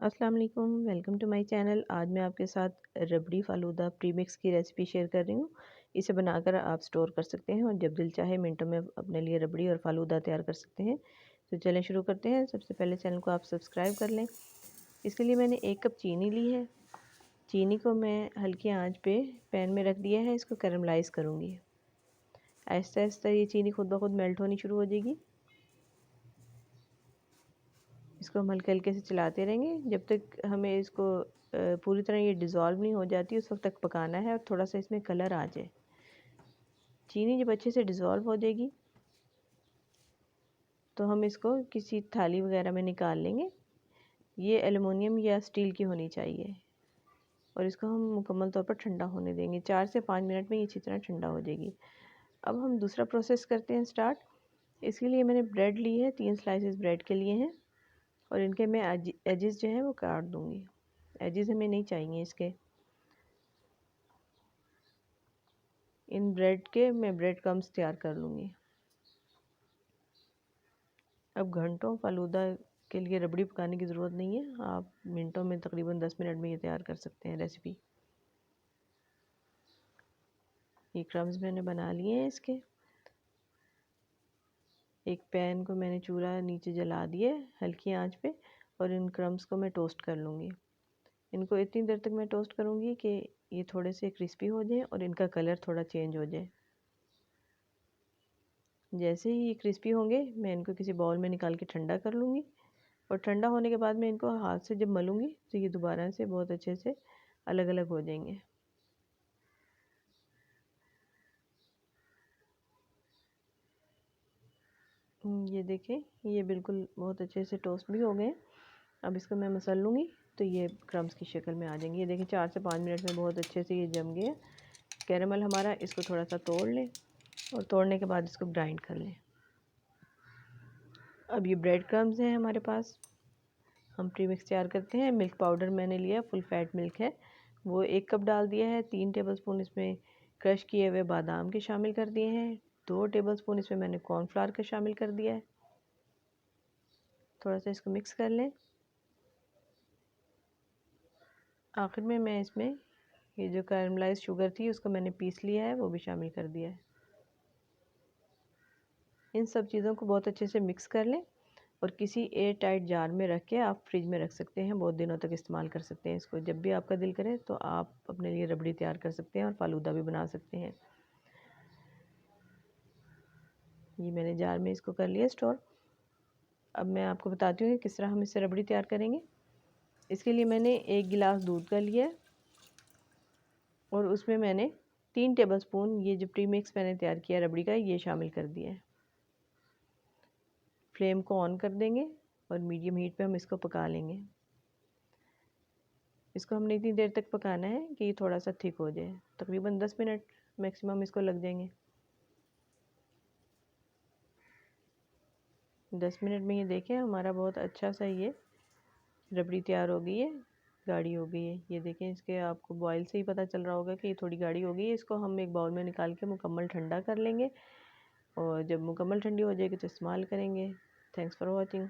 अस्सलाम वालेकुम, welcome to my channel. आज मैं आपके साथ रबड़ी फ़ालूदा प्रीमिक्स की रेसिपी शेयर कर रही हूँ। इसे बनाकर आप स्टोर कर सकते हैं और जब दिल चाहे मिनटों में अपने लिए रबड़ी और फ़ालूदा तैयार कर सकते हैं। तो चलें शुरू करते हैं। सबसे पहले चैनल को आप सब्सक्राइब कर लें। इसके लिए मैंने 1 कप चीनी ली है। चीनी को मैं हल्की आंच पे पैन में रख दिया है। इसको कैरमलाइज़ करूँगी। आहिस्ता आहिस्ता ये चीनी खुद ब खुद मेल्ट होनी शुरू हो जाएगी। इसको हम हल्के हल्के से चलाते रहेंगे जब तक हमें इसको पूरी तरह ये डिज़ोल्व नहीं हो जाती, उस वक्त तक पकाना है और थोड़ा सा इसमें कलर आ जाए। चीनी जब अच्छे से डिज़ोल्व हो जाएगी तो हम इसको किसी थाली वगैरह में निकाल लेंगे। ये एलुमिनियम या स्टील की होनी चाहिए और इसको हम मुकम्मल तौर पर ठंडा होने देंगे। 4 से 5 मिनट में ये अच्छी तरह ठंडा हो जाएगी। अब हम दूसरा प्रोसेस करते हैं स्टार्ट। इसके लिए मैंने ब्रेड ली है, 3 स्लाइसेस ब्रेड के लिए हैं और इनके मैं एजेस जो हैं वो काट दूँगी। एजेस हमें नहीं चाहिए इसके। इन ब्रेड के मैं ब्रेड क्रम्स तैयार कर लूँगी। अब घंटों फ़ालूदा के लिए रबड़ी पकाने की ज़रूरत नहीं है। आप मिनटों में तकरीबन 10 मिनट में ये तैयार कर सकते हैं रेसिपी। ये क्रम्स मैंने बना लिए हैं इसके। एक पैन को मैंने चूल्हा नीचे जला दिया हल्की आंच पे और इन क्रम्स को मैं टोस्ट कर लूँगी। इनको इतनी देर तक मैं टोस्ट करूँगी कि ये थोड़े से क्रिस्पी हो जाएं और इनका कलर थोड़ा चेंज हो जाए। जैसे ही ये क्रिस्पी होंगे मैं इनको किसी बाउल में निकाल के ठंडा कर लूँगी और ठंडा होने के बाद मैं इनको हाथ से जब मलूँगी तो ये दोबारा से बहुत अच्छे से अलग अलग हो जाएंगे। ये देखें, ये बिल्कुल बहुत अच्छे से टोस्ट भी हो गए। अब इसको मैं मसल लूँगी तो ये क्रम्स की शक्ल में आ जाएंगे। ये देखें 4 से 5 मिनट में बहुत अच्छे से ये जम गया कैरेमल हमारा। इसको थोड़ा सा तोड़ लें और तोड़ने के बाद इसको ग्राइंड कर लें। अब ये ब्रेड क्रम्स हैं हमारे पास। हम प्रीमिक्स तैयार करते हैं। मिल्क पाउडर मैंने लिया, फुल फैट मिल्क है, वो 1 कप डाल दिया है। 3 टेबलस्पून इसमें क्रश किए हुए बादाम के शामिल कर दिए हैं। 2 टेबलस्पून इसमें मैंने कॉर्नफ्लावर का शामिल कर दिया है। थोड़ा सा इसको मिक्स कर लें। आखिर में मैं इसमें ये जो कैरमलाइज्ड शुगर थी उसको मैंने पीस लिया है, वो भी शामिल कर दिया है। इन सब चीज़ों को बहुत अच्छे से मिक्स कर लें और किसी एयर टाइट जार में रख के आप फ्रिज में रख सकते हैं। बहुत दिनों तक इस्तेमाल कर सकते हैं इसको। जब भी आपका दिल करे तो आप अपने लिए रबड़ी तैयार कर सकते हैं और फ़ालूदा भी बना सकते हैं। ये मैंने जार में इसको कर लिया स्टोर। अब मैं आपको बताती हूँ कि किस तरह हम इससे रबड़ी तैयार करेंगे। इसके लिए मैंने 1 गिलास दूध का लिया है और उसमें मैंने 3 टेबलस्पून ये जो प्रीमिक्स मैंने तैयार किया रबड़ी का ये शामिल कर दिया है। फ्लेम को ऑन कर देंगे और मीडियम हीट पे हम इसको पका लेंगे। इसको हमने इतनी देर तक पकाना है कि ये थोड़ा सा थिक हो जाए। तकरीबन 10 मिनट मैक्सिमम इसको लग जाएंगे। 10 मिनट में ये देखें हमारा बहुत अच्छा सा ये रबड़ी तैयार हो गई है, गाढ़ी हो गई है। ये देखें, इसके आपको बॉयल से ही पता चल रहा होगा कि ये थोड़ी गाढ़ी हो गई है। इसको हम एक बाउल में निकाल के मुकम्मल ठंडा कर लेंगे और जब मुकम्मल ठंडी हो जाएगी तो इस्तेमाल करेंगे। Thanks for watching.